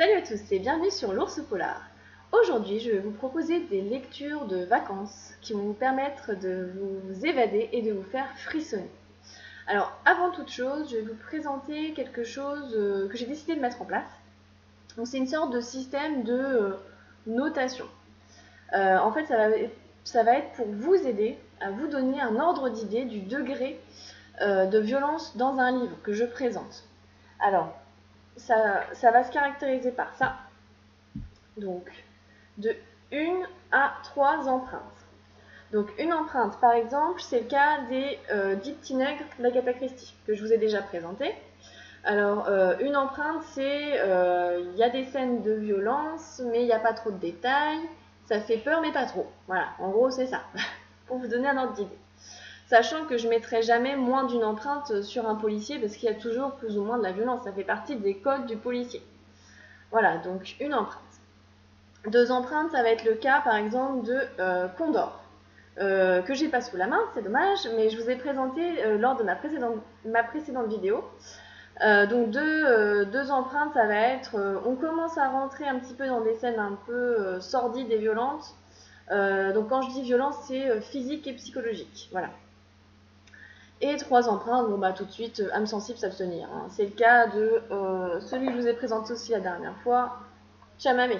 Salut à tous et bienvenue sur l'Ours Polar. Aujourd'hui, je vais vous proposer des lectures de vacances qui vont vous permettre de vous évader et de vous faire frissonner. Alors, avant toute chose, je vais vous présenter quelque chose que j'ai décidé de mettre en place. Donc, c'est une sorte de système de notation. En fait, ça va être pour vous aider à vous donner un ordre d'idée du degré de violence dans un livre que je présente. Alors, ça va se caractériser par ça. Donc, de 1 à 3 empreintes. Donc, une empreinte, par exemple, c'est le cas des 10 petits nègres d'Agatha Christie, que je vous ai déjà présenté. Alors, une empreinte, c'est il y a des scènes de violence, mais il n'y a pas trop de détails. Ça fait peur, mais pas trop. Voilà, en gros, c'est ça, pour vous donner un ordre d'idée. Sachant que je ne mettrai jamais moins d'une empreinte sur un policier, parce qu'il y a toujours plus ou moins de la violence. Ça fait partie des codes du policier. Voilà, donc une empreinte. 2 empreintes, ça va être le cas, par exemple, de Condor, que j'ai pas sous la main, c'est dommage, mais je vous ai présenté lors de ma précédente vidéo. Donc deux empreintes, ça va être, on commence à rentrer un petit peu dans des scènes un peu sordides et violentes. Donc quand je dis violence, c'est physique et psychologique, voilà. Et 3 empreintes, bon bah tout de suite, âme sensible, s'abstenir. Hein. C'est le cas de celui que je vous ai présenté aussi la dernière fois, Chamamé,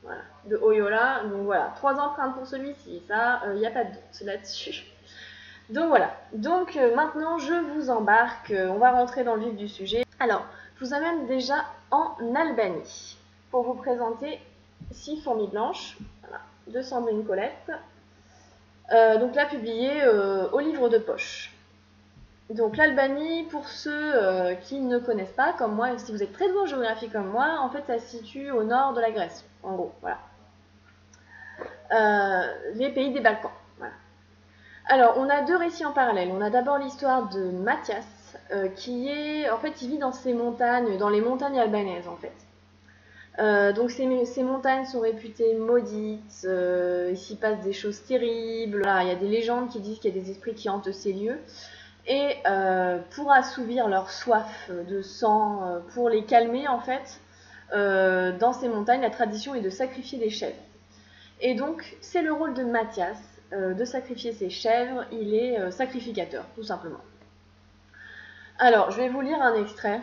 voilà, de Oyola. Donc voilà, 3 empreintes pour celui-ci, ça, il n'y a pas de doute là-dessus. Donc voilà, donc maintenant je vous embarque, on va rentrer dans le vif du sujet. Alors, je vous amène déjà en Albanie pour vous présenter 6 fourmis blanches, voilà, de Sandrine Colette. Donc là, publié au livre de poche. Donc l'Albanie, pour ceux qui ne connaissent pas, comme moi, si vous êtes très doué en géographie comme moi, en fait ça se situe au nord de la Grèce, en gros, voilà. Les pays des Balkans, voilà. Alors, on a 2 récits en parallèle. On a d'abord l'histoire de Mathias, qui est, en fait, il vit dans ces montagnes, dans les montagnes albanaises, en fait. Donc ces montagnes sont réputées maudites, il s'y passe des choses terribles, voilà, il y a des légendes qui disent qu'il y a des esprits qui hantent ces lieux. Et pour assouvir leur soif de sang, pour les calmer en fait, dans ces montagnes, la tradition est de sacrifier des chèvres. Et donc, c'est le rôle de Mathias de sacrifier ses chèvres, il est sacrificateur, tout simplement. Alors, je vais vous lire un extrait,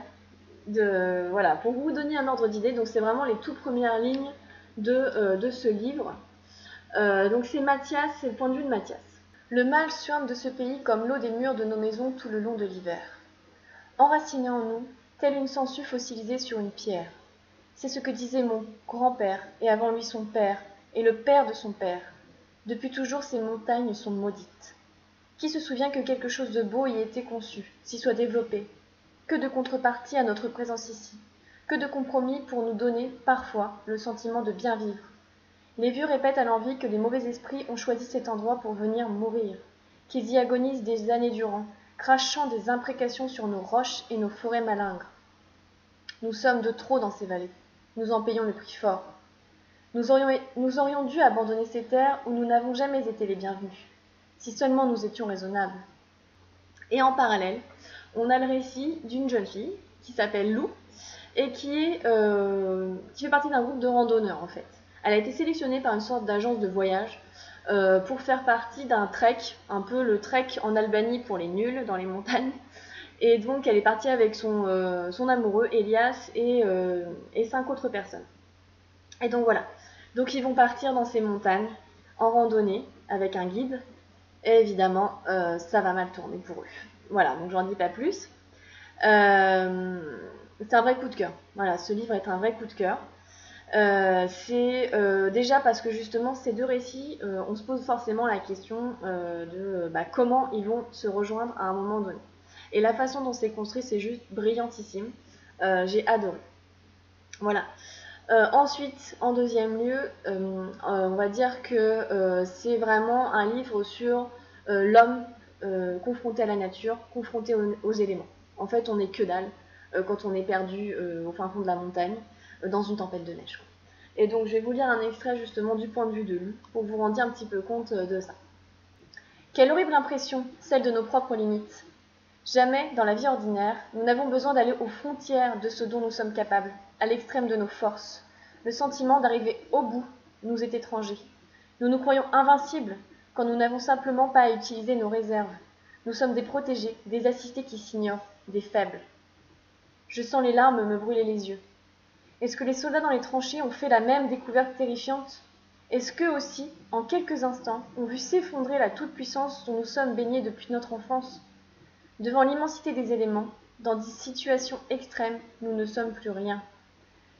voilà, pour vous donner un ordre d'idée. Donc, c'est vraiment les toutes premières lignes de ce livre. Donc, c'est Mathias, c'est le point de vue de Mathias. Le mal suinte de ce pays comme l'eau des murs de nos maisons tout le long de l'hiver. Enraciné en nous, telle une sangsue fossilisée sur une pierre. C'est ce que disait mon grand-père, et avant lui son père, et le père de son père. Depuis toujours ces montagnes sont maudites. Qui se souvient que quelque chose de beau y ait été conçu, s'y soit développé? Que de contreparties à notre présence ici, que de compromis pour nous donner, parfois, le sentiment de bien vivre. Les vieux répètent à l'envi que les mauvais esprits ont choisi cet endroit pour venir mourir, qu'ils y agonisent des années durant, crachant des imprécations sur nos roches et nos forêts malingres. Nous sommes de trop dans ces vallées, nous en payons le prix fort. Nous aurions dû abandonner ces terres où nous n'avons jamais été les bienvenus, si seulement nous étions raisonnables. Et en parallèle, on a le récit d'une jeune fille qui s'appelle Lou et qui fait partie d'un groupe de randonneurs en fait. Elle a été sélectionnée par une sorte d'agence de voyage pour faire partie d'un trek, un peu le trek en Albanie pour les nuls dans les montagnes. Et donc elle est partie avec son amoureux Elias et 5 autres personnes. Et donc voilà. Donc ils vont partir dans ces montagnes en randonnée avec un guide. Et évidemment, ça va mal tourner pour eux. Voilà, donc j'en dis pas plus. C'est un vrai coup de cœur. Voilà, ce livre est un vrai coup de cœur. C'est déjà parce que justement ces 2 récits, on se pose forcément la question de comment ils vont se rejoindre à un moment donné. Et la façon dont c'est construit, c'est juste brillantissime. J'ai adoré. Voilà. Ensuite, en deuxième lieu, on va dire que c'est vraiment un livre sur l'homme confronté à la nature, confronté aux éléments. En fait, on n'est que dalle quand on est perdu au fin fond de la montagne, dans une tempête de neige. Et donc, je vais vous lire un extrait justement du point de vue de Lou, pour vous rendre un petit peu compte de ça. Quelle horrible impression, celle de nos propres limites. Jamais, dans la vie ordinaire, nous n'avons besoin d'aller aux frontières de ce dont nous sommes capables, à l'extrême de nos forces. Le sentiment d'arriver au bout nous est étranger. Nous nous croyons invincibles quand nous n'avons simplement pas à utiliser nos réserves. Nous sommes des protégés, des assistés qui s'ignorent, des faibles. Je sens les larmes me brûler les yeux. Est-ce que les soldats dans les tranchées ont fait la même découverte terrifiante? Est-ce qu'eux aussi, en quelques instants, ont vu s'effondrer la toute-puissance dont nous sommes baignés depuis notre enfance? Devant l'immensité des éléments, dans des situations extrêmes, nous ne sommes plus rien.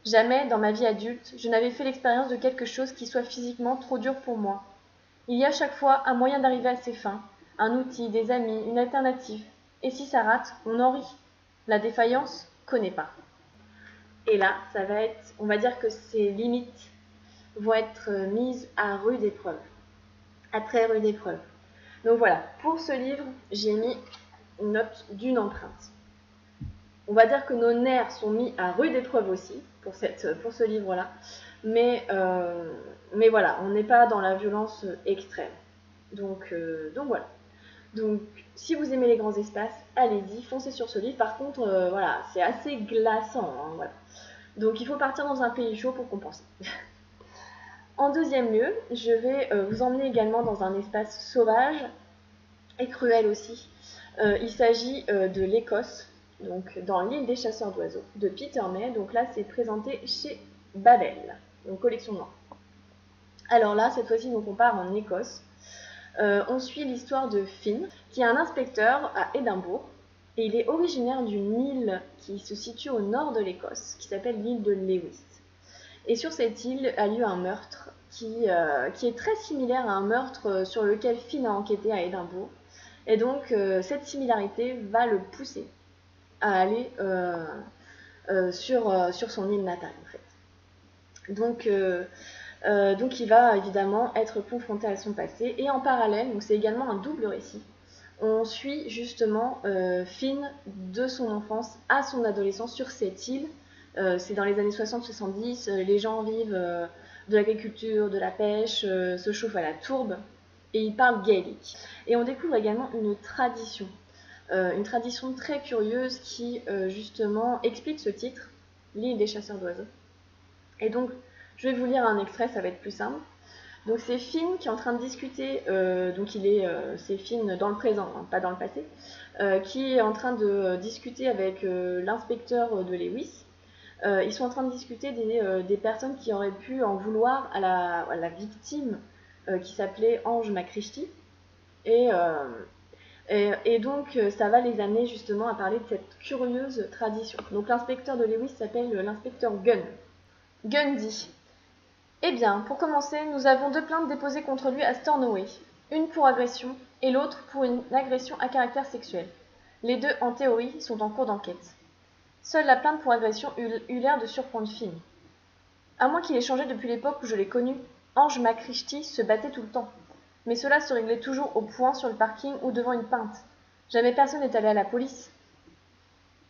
Jamais, dans ma vie adulte, je n'avais fait l'expérience de quelque chose qui soit physiquement trop dur pour moi. Il y a chaque fois un moyen d'arriver à ses fins, un outil, des amis, une alternative. Et si ça rate, on en rit. La défaillance, connaît pas. Et là, ça va être, on va dire que ces limites vont être mises à rude épreuve, à très rude épreuve. Donc voilà, pour ce livre, j'ai mis une note d'une empreinte. On va dire que nos nerfs sont mis à rude épreuve aussi pour ce livre-là, mais voilà, on n'est pas dans la violence extrême. Donc voilà. Donc si vous aimez les grands espaces, allez-y, foncez sur ce livre. Par contre, voilà, c'est assez glaçant, hein, voilà. Donc il faut partir dans un pays chaud pour compenser. En deuxième lieu, je vais vous emmener également dans un espace sauvage et cruel aussi. Il s'agit de l'Écosse, donc dans l'île des chasseurs d'oiseaux, de Peter May. Donc là, c'est présenté chez Babel, donc collection noire. Alors là, cette fois-ci, donc on part en Écosse. On suit l'histoire de Finn, qui est un inspecteur à Édimbourg, et il est originaire d'une île qui se situe au nord de l'Écosse, qui s'appelle l'île de Lewis. Et sur cette île a lieu un meurtre qui est très similaire à un meurtre sur lequel Finn a enquêté à Édimbourg. Et donc cette similarité va le pousser à aller sur son île natale en fait. Donc il va évidemment être confronté à son passé. Et en parallèle, donc c'est également un double récit, on suit justement Finn de son enfance à son adolescence sur cette île. C'est dans les années 60-70, les gens vivent de l'agriculture, de la pêche, se chauffent à la tourbe, et ils parlent gaélique. Et on découvre également une tradition très curieuse qui justement explique ce titre, l'île des chasseurs d'oiseaux. Et donc, je vais vous lire un extrait, ça va être plus simple. Donc c'est Finn qui est en train de discuter, c'est Finn dans le présent, hein, pas dans le passé, qui est en train de discuter avec l'inspecteur de Lewis. Ils sont en train de discuter des personnes qui auraient pu en vouloir à la victime qui s'appelait Ange McChristy. Et donc ça va les amener justement à parler de cette curieuse tradition. Donc l'inspecteur de Lewis s'appelle l'inspecteur Gunn. Gunn dit: eh bien, pour commencer, nous avons 2 plaintes déposées contre lui à Stornoway, une pour agression et l'autre pour une agression à caractère sexuel. Les 2, en théorie, sont en cours d'enquête. Seule la plainte pour agression eut l'air de surprendre Finn. À moins qu'il ait changé depuis l'époque où je l'ai connu, Ange McChristy se battait tout le temps. Mais cela se réglait toujours au poing sur le parking ou devant une pinte. Jamais personne n'est allé à la police.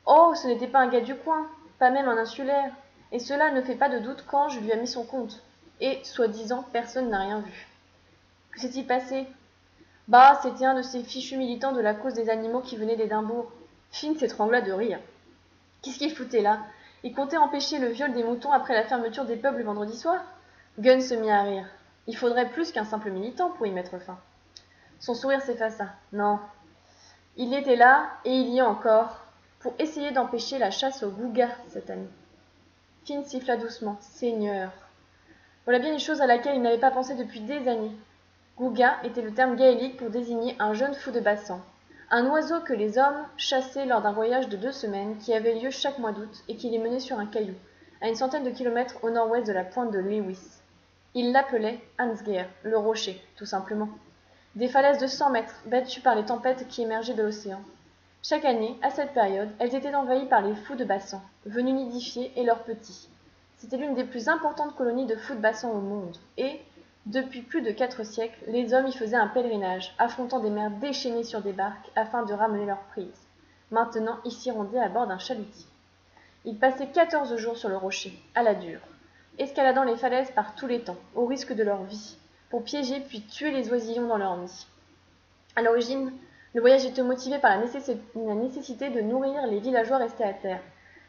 Oh, ce n'était pas un gars du coin, pas même un insulaire, et cela ne fait pas de doute qu'Ange lui a mis son compte. Et, soi-disant, personne n'a rien vu. Que s'est-il passé? Bah, c'était un de ces fichus militants de la cause des animaux qui venait d'Édimbourg. Finn s'étrangla de rire. Qu'est-ce qu'il foutait là? Il comptait empêcher le viol des moutons après la fermeture des pubs le vendredi soir? Gunn se mit à rire. Il faudrait plus qu'un simple militant pour y mettre fin. Son sourire s'effaça. Non. Il était là, et il y est encore, pour essayer d'empêcher la chasse aux gougas cette année. Finn siffla doucement. Seigneur. Voilà bien une chose à laquelle il n'avait pas pensé depuis des années. Gouga était le terme gaélique pour désigner un jeune fou de bassan, un oiseau que les hommes chassaient lors d'un voyage de 2 semaines qui avait lieu chaque mois d'août et qui les menait sur un caillou, à une centaine de kilomètres au nord-ouest de la pointe de Lewis. Ils l'appelaient Ansgeir, le rocher, tout simplement. Des falaises de 100 mètres, battues par les tempêtes qui émergeaient de l'océan. Chaque année, à cette période, elles étaient envahies par les fous de bassan, venus nidifier et leurs petits. C'était l'une des plus importantes colonies de fous de bassan au monde, et, depuis plus de 4 siècles, les hommes y faisaient un pèlerinage, affrontant des mers déchaînées sur des barques afin de ramener leur prise. Maintenant, ils s'y rendaient à bord d'un chalutier. Ils passaient 14 jours sur le rocher, à la dure, escaladant les falaises par tous les temps, au risque de leur vie, pour piéger puis tuer les oisillons dans leur nid. À l'origine, Le voyage était motivé par la nécessité de nourrir les villageois restés à terre.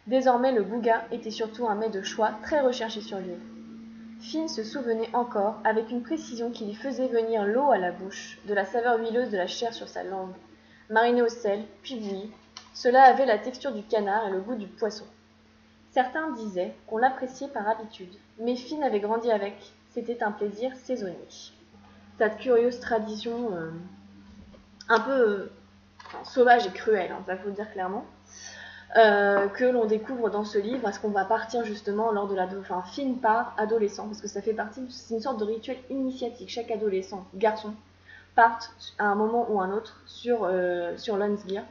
Désormais, le bouga était surtout un mets de choix très recherché sur l'île. Finn se souvenait encore, avec une précision qui lui faisait venir l'eau à la bouche, de la saveur huileuse de la chair sur sa langue. Marinée au sel, puis bouillie, cela avait la texture du canard et le goût du poisson. Certains disaient qu'on l'appréciait par habitude, mais Finn avait grandi avec, c'était un plaisir saisonnier. Cette curieuse tradition un peu sauvage et cruelle, hein, ça faut le dire clairement, que l'on découvre dans ce livre, parce qu'on va partir justement lors de Finn part adolescent, parce que ça fait partie, c'est une sorte de rituel initiatique. Chaque adolescent, garçon, part à un moment ou un autre sur Landsgear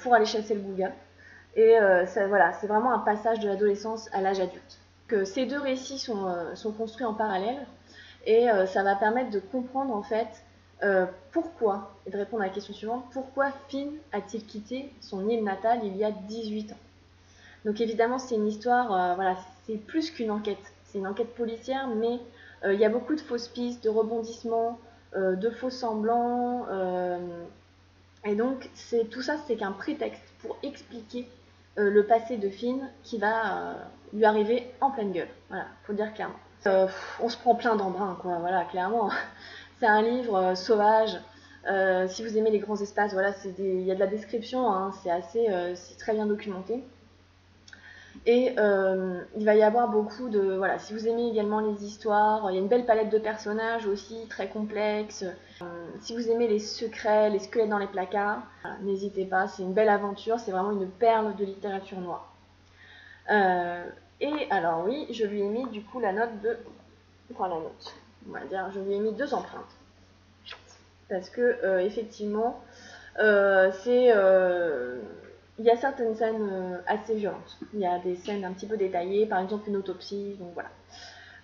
pour aller chasser le bouga. Et voilà, c'est vraiment un passage de l'adolescence à l'âge adulte. Que ces deux récits sont construits en parallèle, et ça va permettre de comprendre en fait pourquoi, et de répondre à la question suivante, pourquoi Finn a-t-il quitté son île natale il y a 18 ans? Donc évidemment, c'est une histoire, voilà, c'est plus qu'une enquête. C'est une enquête policière, mais il y a beaucoup de fausses pistes, de rebondissements, de faux semblants. Et donc, tout ça, c'est qu'un prétexte pour expliquer le passé de Finn qui va lui arriver en pleine gueule. Voilà, faut le dire clairement. On se prend plein d'embrun, quoi, voilà, clairement. C'est un livre sauvage. Si vous aimez les grands espaces, voilà, il y a de la description, hein, c'est très bien documenté. Et il va y avoir beaucoup de... Voilà, si vous aimez également les histoires, il y a une belle palette de personnages aussi, très complexes. Si vous aimez les secrets, les squelettes dans les placards, voilà, n'hésitez pas, c'est une belle aventure, c'est vraiment une perle de littérature noire. Et alors oui, je lui ai mis du coup la note de... Enfin la note, on va dire, je lui ai mis 2 empreintes. Parce que effectivement, il y a certaines scènes assez violentes. Il y a des scènes un petit peu détaillées, par exemple une autopsie, donc voilà.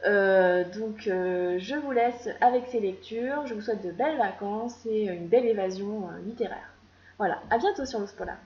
Je vous laisse avec ces lectures. Je vous souhaite de belles vacances et une belle évasion littéraire. Voilà, à bientôt sur Nospola.